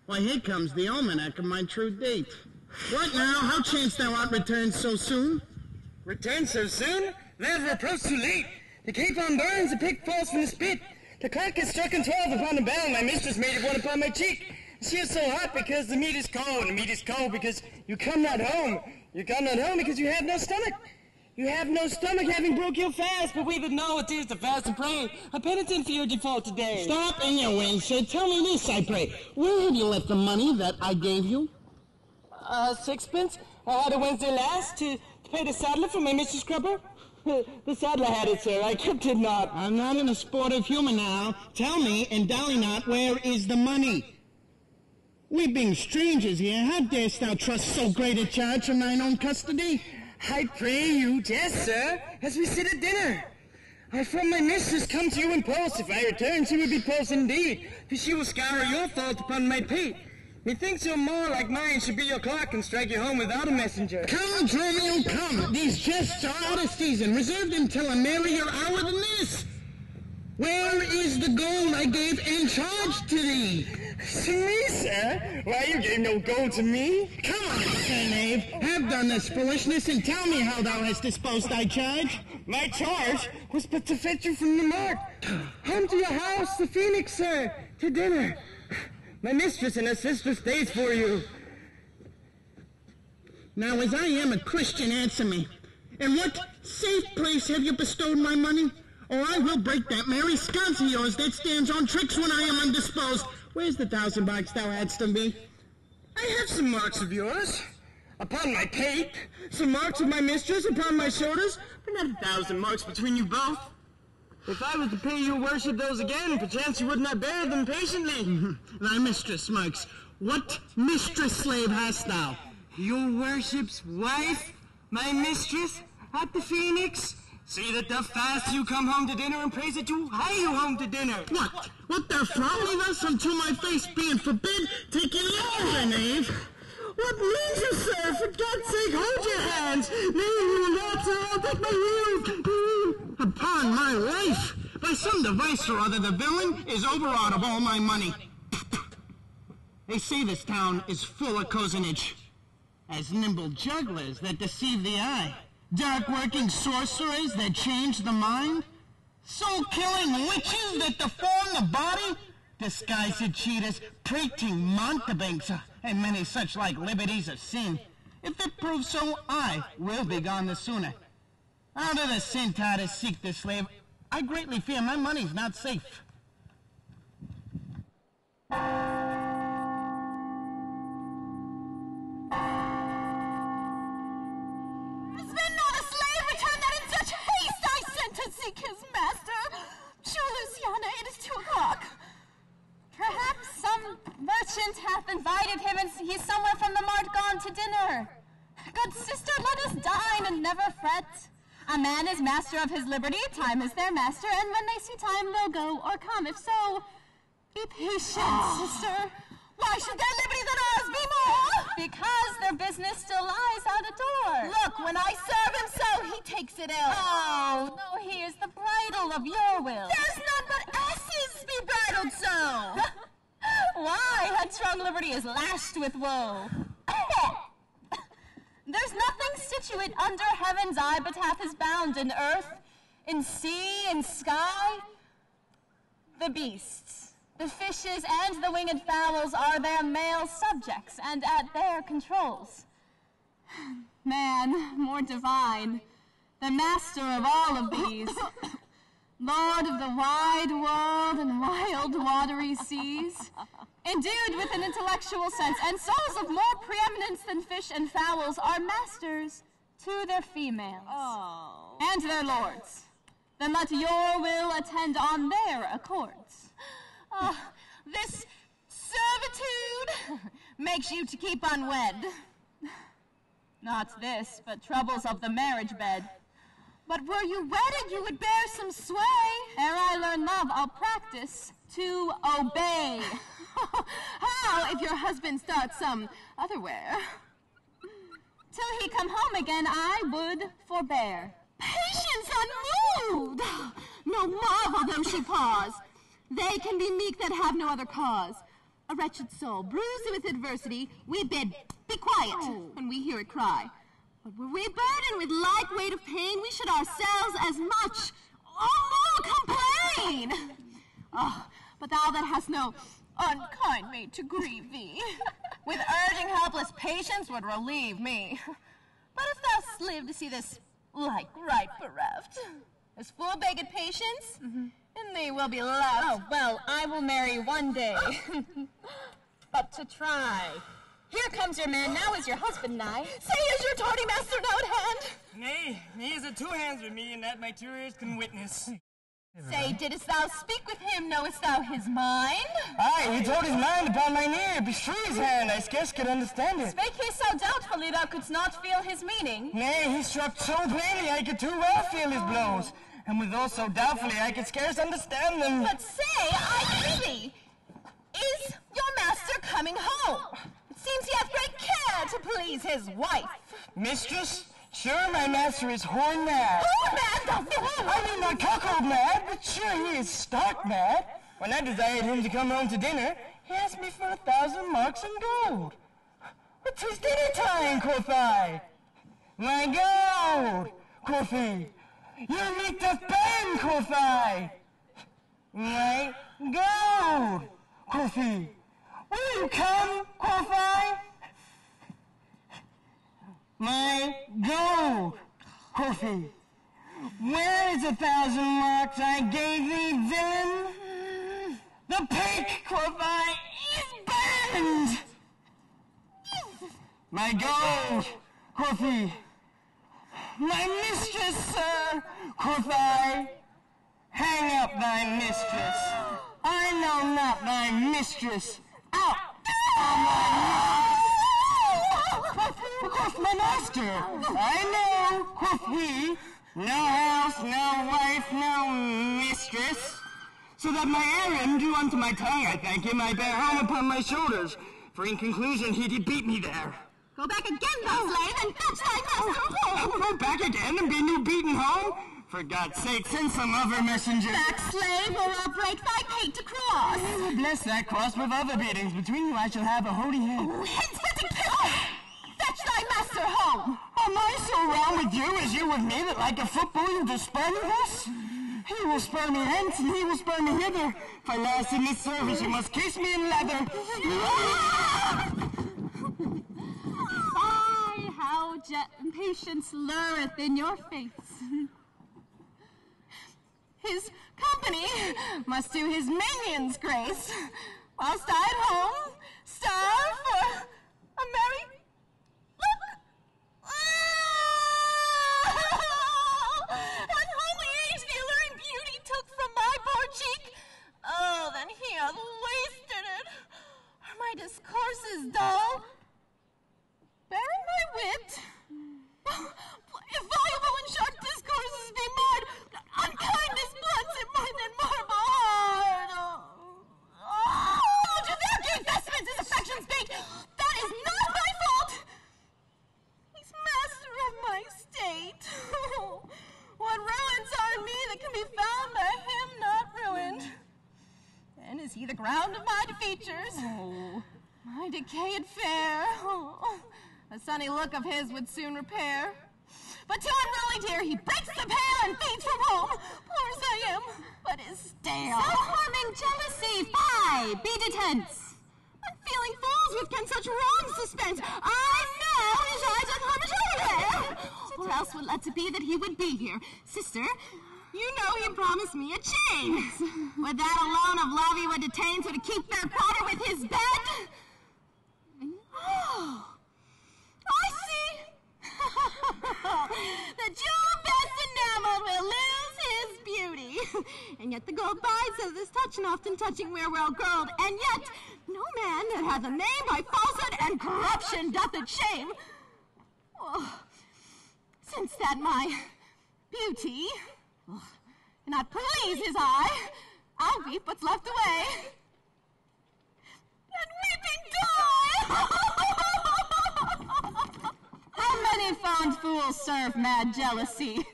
Why, here comes the almanac of my true date. What now? How chance thou art returned so soon? Returned so soon? That reproach too late. The capon burns, the pig falls from the spit. The clock is stricken 12 upon the bell. My mistress made it one upon my cheek. She is so hot because the meat is cold. The meat is cold because you come not home. You come not home because you have no stomach. You have no stomach, having broke your fast, but we that know what 'tis to fast and pray are penitent for your default today. Stop in your way, sir. Tell me this, I pray. Where have you left the money that I gave you? 6pence. I had it Wednesday last to pay the saddler for my Mr. Scrubber. The saddler had it, sir. I kept it not. I'm not in a sportive humor now. Tell me, and dally not, where is the money? We being strangers here, how darest thou trust so great a charge from thine own custody? I pray you, yes, sir, as we sit at dinner. I from my mistress come to you in post. If I return, she will be post indeed, for she will scour your fault upon my pate. Methinks your more like mine should be your clock and strike you home without a messenger. Come, Dromio, come. These jests are out of season, reserved until a merrier hour than this. Where is the gold I gave in charge to thee? To me, sir? Why, you gave no gold to me. Come on, sir knave, have done this foolishness, and tell me how thou hast disposed thy charge. My charge was but to fetch you from the mart. Home to your house, the Phoenix, sir, to dinner. My mistress and her sister stays for you. Now, as I am a Christian, answer me. In what safe place have you bestowed my money? Or I will break that merry sconce of yours that stands on tricks when I am undisposed. Where's the 1,000 marks thou hadst of me? I have some marks of yours. Upon my pate, some marks of my mistress upon my shoulders, but not 1,000 marks between you both. If I was to pay your worship those again, perchance you would not bear them patiently. Thy mistress, Marks. What mistress slave hast thou? Your worship's wife, my mistress, at the Phoenix. See that the fast you come home to dinner, and praise that you hie you home to dinner. What? What thou frowning thus unto my face being forbid? Take it over, knave. What means you, sir? For God's sake, hold your hands. Nay, you will not, sir. I'll take my heels. Upon my life, by some device or other, the villain is overawed of all my money. They say this town is full of cozenage, as nimble jugglers that deceive the eye, dark-working sorcerers that change the mind, soul-killing witches that deform the body, disguised cheaters, prating mountebanks, and many such like liberties of sin. If it proves so, I will be gone the sooner. Out of the sin to seek the slave, I greatly fear my money's not safe. Seek his master. Sure, Luciana, it is 2 o'clock. Perhaps some merchant hath invited him, and he's somewhere from the mart gone to dinner. Good sister, let us dine and never fret. A man is master of his liberty, time is their master, and when they see time, they'll go or come. If so, be patient, sister. Why should their liberty than ours be more? Because their business still lies out the door. Look, when I serve him so, he takes it ill. Oh, no, he is the bridle of your will. There's none but asses be bridled so. Why, headstrong liberty is lashed with woe. There's nothing situate under heaven's eye but hath his bound in earth, in sea, in sky. The beasts, the fishes, and the winged fowls are their male subjects, and at their controls. Man, more divine, the master of all of these, Lord of the wide world and wild watery seas, endued with an intellectual sense, and souls of more preeminence than fish and fowls, are masters to their females and their lords. Then let your will attend on their accords. This servitude makes you to keep unwed. Not this, but troubles of the marriage bed. But were you wedded, you would bear some sway. Ere I learn love, I'll practice to obey. How if your husband starts some otherwhere? Till he come home again, I would forbear. Patience unmoved! No marvel though she pause. They can be meek that have no other cause. A wretched soul, bruised with adversity, we bid, be quiet when we hear it cry. But were we burdened with like weight of pain, we should ourselves as much or more complain. Oh, but thou that hast no unkind mate to grieve thee, with urging helpless patience would relieve me. But if thou live to see this like right bereft, as full begged patience, in thee will be left. Oh, well, I will marry one day. But to try. Here comes your man, now is your husband nigh. Say, is your tardy master now at hand? Nay, he is at 2 hands with me, and that my 2 ears can witness. Say, didst thou speak with him, knowest thou his mind? Aye, he told his mind upon mine ear, beshrew his hand, I scarce could understand it. Spake he so doubtfully thou couldst not feel his meaning? Nay, he struck so plainly I could too well feel his blows, and withal so doubtfully I could scarce understand them. But say, I prithee, is your master coming home? It seems he hath great care to please his wife. Mistress? Sure, my master is horn mad. Horn mad, thou fool! I mean not cuckold mad, but sure he is stark mad. When I desired him to come home to dinner, he asked me for 1,000 marks in gold. But 'tis dinner time, quoth I. My gold, quoth he. Your meat doth burn, quoth I. My gold, quoth he. Will you come, quoth I? My gold, quoth he. Where is 1,000 marks I gave thee, villain? The pig, quoth I, is burned. My gold, quoth he. My mistress, sir, quoth I. Hang up thy mistress. I know not thy mistress. Out! Quoth my master. I know, quoth he. No house, no wife, no mistress. So that my errand do unto my tongue, I thank him, I bear home upon my shoulders. For in conclusion he did beat me there. Go back again, thou slave, and fetch thy master home. Go back again and be new beaten home? For God's sake, send some other messenger. Back, slave, or I'll break thy pate to cross. Bless that cross with other beatings. Between you I shall have a holy hand. Hence with the kill! Fetch thy master home! Am I so wrong with you as you with me that like a football you do spurn us? He will spurn me hence and he will spurn me hither. For last in this service you must kiss me in leather. Sigh, how patience lureth in your face. His company must do his minions grace, whilst I at home starve for a merry look. At homely age the alluring beauty took from my poor cheek. Oh, then he hath wasted it. Are my discourses dull? Bearing my wit, if voluble and sharp discourses be marred, unkindness blunts in mind and marble hard. To their gay vestments his affections bake, that is not my fault. He's master of my state. What ruins are in me that can be found by him not ruined? Then is he the ground of my defeatures? My decayed fair. A sunny look of his would soon repair. But to unruly dear he breaks the pail and feeds from home. Poor as I am, but is stale. Self-harming jealousy, fie, be detents. Unfeeling fools with can such wrongs dispense. I know his eyes doth homage over. Or else what lets it be that he would be here? Sister, you know he promised me a chain. Would that alone of love he would detain, so to keep fair quarter with his bed? Oh, I see. The jewel best enameled will lose his beauty. And yet the gold bides as this touch, and often touching where well curled. And yet no man that hath a name by falsehood and corruption doth it shame. Oh, since that my beauty cannot please his eye, I'll weep what's left away, and weeping die. How many fond fools serve mad jealousy?